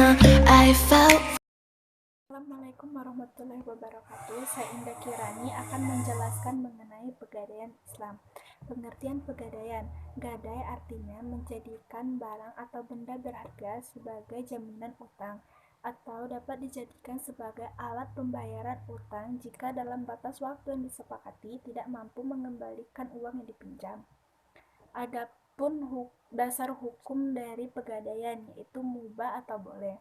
I felt. Assalamualaikum warahmatullahi wabarakatuh. Saya Indah Kirani akan menjelaskan mengenai pegadaian Islam. Pengertian pegadaian. Gadai artinya menjadikan barang atau benda berharga sebagai jaminan utang atau dapat dijadikan sebagai alat pembayaran utang jika dalam batas waktu yang disepakati tidak mampu mengembalikan uang yang dipinjam. Adapun dasar hukum dari pegadaian yaitu mubah atau boleh.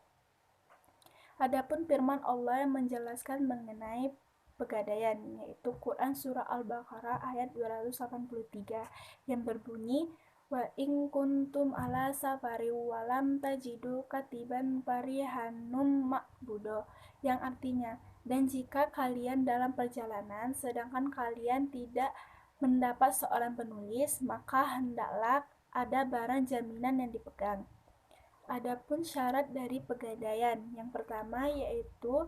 Adapun firman Allah yang menjelaskan mengenai pegadaian, yaitu Quran Surah Al-Baqarah ayat 283 yang berbunyi, wa in kuntum ala safari walam tajidu katiban farihanum makbudo, yang artinya, dan jika kalian dalam perjalanan sedangkan kalian tidak mendapat seorang penulis, maka hendaklah ada barang jaminan yang dipegang. Adapun syarat dari pegadaian, yang pertama yaitu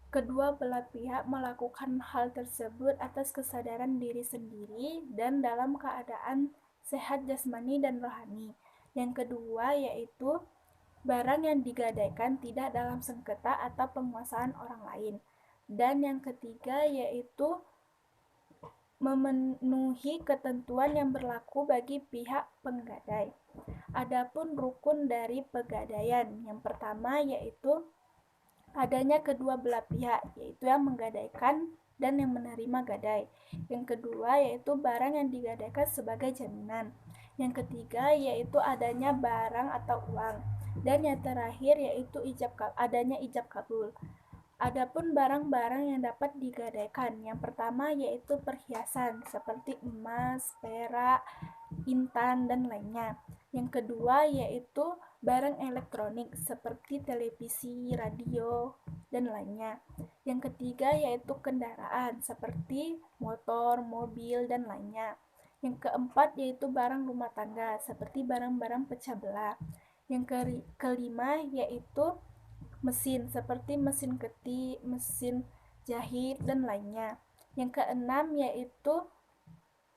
kedua belah pihak melakukan hal tersebut atas kesadaran diri sendiri dan dalam keadaan sehat jasmani dan rohani. Yang kedua yaitu barang yang digadaikan tidak dalam sengketa atau penguasaan orang lain. Dan yang ketiga yaitu memenuhi ketentuan yang berlaku bagi pihak penggadai. Adapun rukun dari pegadaian, yang pertama yaitu adanya kedua belah pihak, yaitu yang menggadaikan dan yang menerima gadai. Yang kedua yaitu barang yang digadaikan sebagai jaminan. Yang ketiga yaitu adanya barang atau uang. Dan yang terakhir yaitu adanya ijab kabul. Adapun barang-barang yang dapat digadaikan, yang pertama yaitu perhiasan seperti emas, perak, intan, dan lainnya. Yang kedua yaitu barang elektronik seperti televisi, radio, dan lainnya. Yang ketiga yaitu kendaraan seperti motor, mobil, dan lainnya. Yang keempat yaitu barang rumah tangga seperti barang-barang pecah belah. Yang kelima yaitu mesin seperti mesin ketik, mesin jahit, dan lainnya. Yang keenam yaitu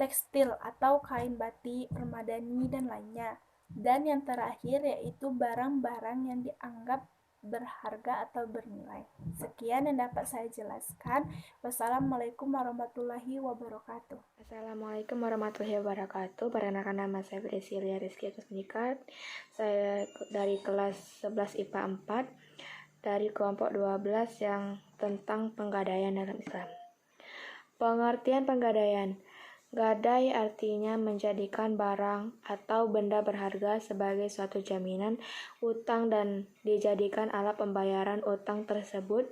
tekstil atau kain batik, permadani, dan lainnya. Dan yang terakhir yaitu barang-barang yang dianggap berharga atau bernilai. Sekian yang dapat saya jelaskan. Wassalamualaikum warahmatullahi wabarakatuh. Assalamualaikum warahmatullahi wabarakatuh. Perkenalkan nama saya Priscilia Rizky Kusnikat. Saya dari kelas 11 IPA 4 dari kelompok 12 yang tentang penggadaian dalam Islam. Pengertian penggadaian. Gadai artinya menjadikan barang atau benda berharga sebagai suatu jaminan utang dan dijadikan alat pembayaran utang tersebut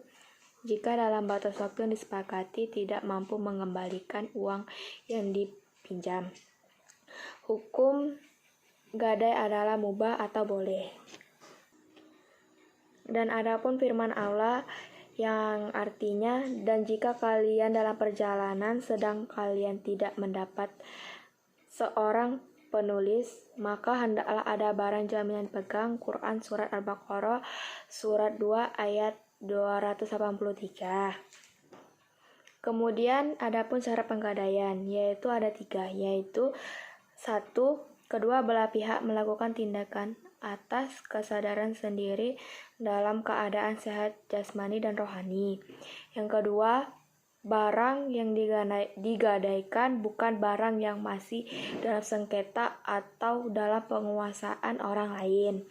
jika dalam batas waktu yang disepakati tidak mampu mengembalikan uang yang dipinjam. Hukum gadai adalah mubah atau boleh. Dan adapun firman Allah yang artinya, dan jika kalian dalam perjalanan sedang kalian tidak mendapat seorang penulis, maka hendaklah ada barang jaminan pegang. Quran Surat Al-Baqarah Surat 2 ayat 283. Kemudian adapun syarat penggadaian, yaitu ada 3, yaitu 1. Kedua belah pihak melakukan tindakan atas kesadaran sendiri dalam keadaan sehat jasmani dan rohani. Yang kedua, barang yang digadaikan bukan barang yang masih dalam sengketa atau dalam penguasaan orang lain.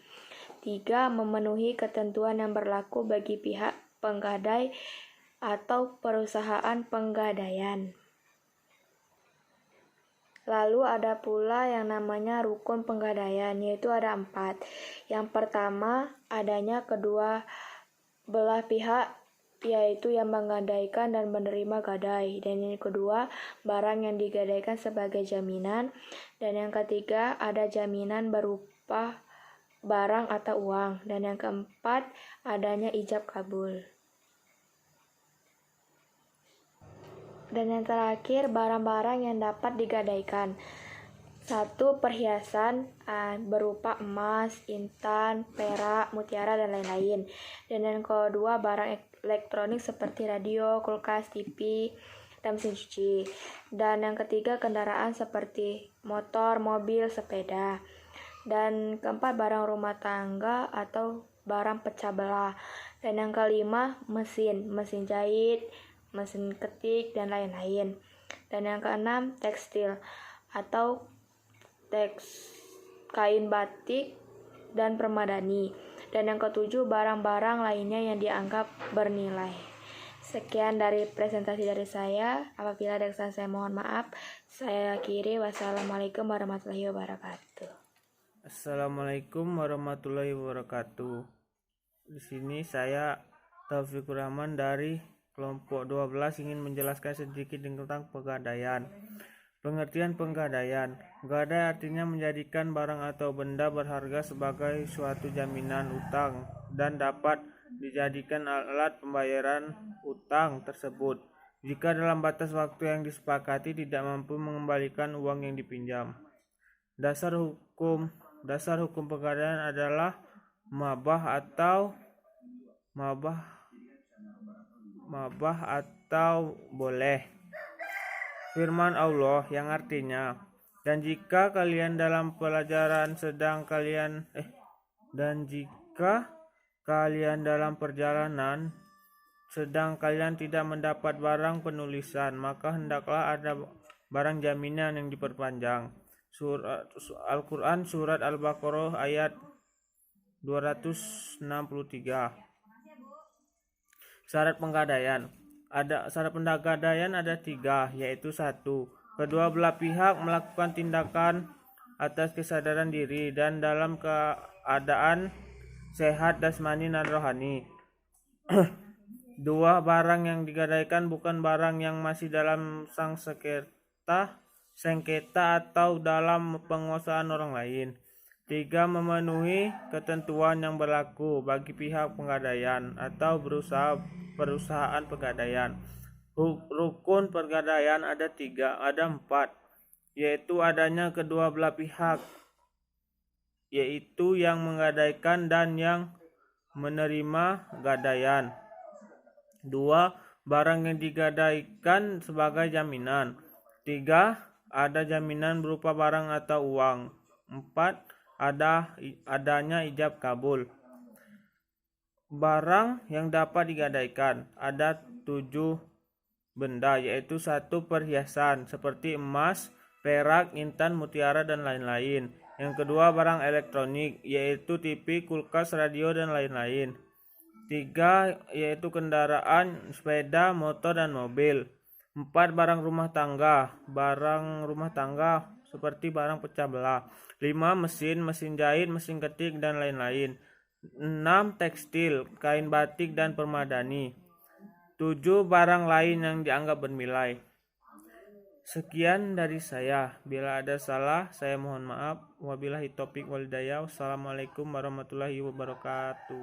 3. Memenuhi ketentuan yang berlaku bagi pihak penggadai atau perusahaan penggadaian. Lalu ada pula yang namanya rukun penggadaian, yaitu ada 4. Yang pertama, adanya kedua belah pihak, yaitu yang menggadaikan dan menerima gadai. Dan yang kedua, barang yang digadaikan sebagai jaminan. Dan yang ketiga, ada jaminan berupa barang atau uang. Dan yang keempat, adanya ijab kabul. Dan yang terakhir, barang-barang yang dapat digadaikan. 1. Perhiasan berupa emas, intan, perak, mutiara, dan lain-lain. Dan yang kedua, barang elektronik seperti radio, kulkas, TV, dan mesin cuci. Dan yang ketiga, kendaraan seperti motor, mobil, sepeda. Dan keempat, barang rumah tangga atau barang pecah belah. Dan yang kelima, mesin jahit, mesin ketik, dan lain-lain. Dan yang keenam, tekstil atau kain batik dan permadani. Dan yang ketujuh, barang-barang lainnya yang dianggap bernilai. Sekian dari presentasi dari saya. Apabila ada kesalahan saya mohon maaf. Saya akhiri. Wassalamualaikum warahmatullahi wabarakatuh. Assalamualaikum warahmatullahi wabarakatuh. Di sini saya Taufikur Rahman dari kelompok 12 ingin menjelaskan sedikit tentang pegadaian. Pengertian pegadaian. Gadai artinya menjadikan barang atau benda berharga sebagai suatu jaminan utang dan dapat dijadikan alat pembayaran utang tersebut jika dalam batas waktu yang disepakati tidak mampu mengembalikan uang yang dipinjam. Dasar hukum pegadaian adalah mabah atau boleh. Firman Allah yang artinya, dan jika kalian dalam perjalanan sedang kalian tidak mendapat barang penulisan, maka hendaklah ada barang jaminan yang diperpanjang. Al-Quran Surat Al-Baqarah ayat 263. Syarat pegadaian. Syarat pegadaian ada 3, yaitu 1. Kedua belah pihak melakukan tindakan atas kesadaran diri dan dalam keadaan sehat jasmani dan rohani. 2. Barang yang digadaikan bukan barang yang masih dalam sengketa atau dalam penguasaan orang lain. 3. Memenuhi ketentuan yang berlaku bagi pihak pegadaian atau perusahaan pegadaian. Rukun pegadaian ada 4, yaitu adanya kedua belah pihak, yaitu yang menggadaikan dan yang menerima gadaian. 2. Barang yang digadaikan sebagai jaminan. 3. Ada jaminan berupa barang atau uang. 4. Adanya ijab kabul. Barang yang dapat digadaikan ada 7 benda, yaitu 1. Perhiasan seperti emas, perak, intan, mutiara, dan lain-lain. Yang kedua, barang elektronik, yaitu TV, kulkas, radio, dan lain-lain. 3. Yaitu kendaraan, sepeda, motor, dan mobil. 4. Barang rumah tangga seperti barang pecah belah. 5. Mesin jahit, mesin ketik, dan lain-lain. 6. Tekstil, kain batik, dan permadani. 7. Barang lain yang dianggap bernilai. Sekian dari saya. Bila ada salah, saya mohon maaf. Wabillahi taufiq wal hidayah. Wassalamualaikum warahmatullahi wabarakatuh.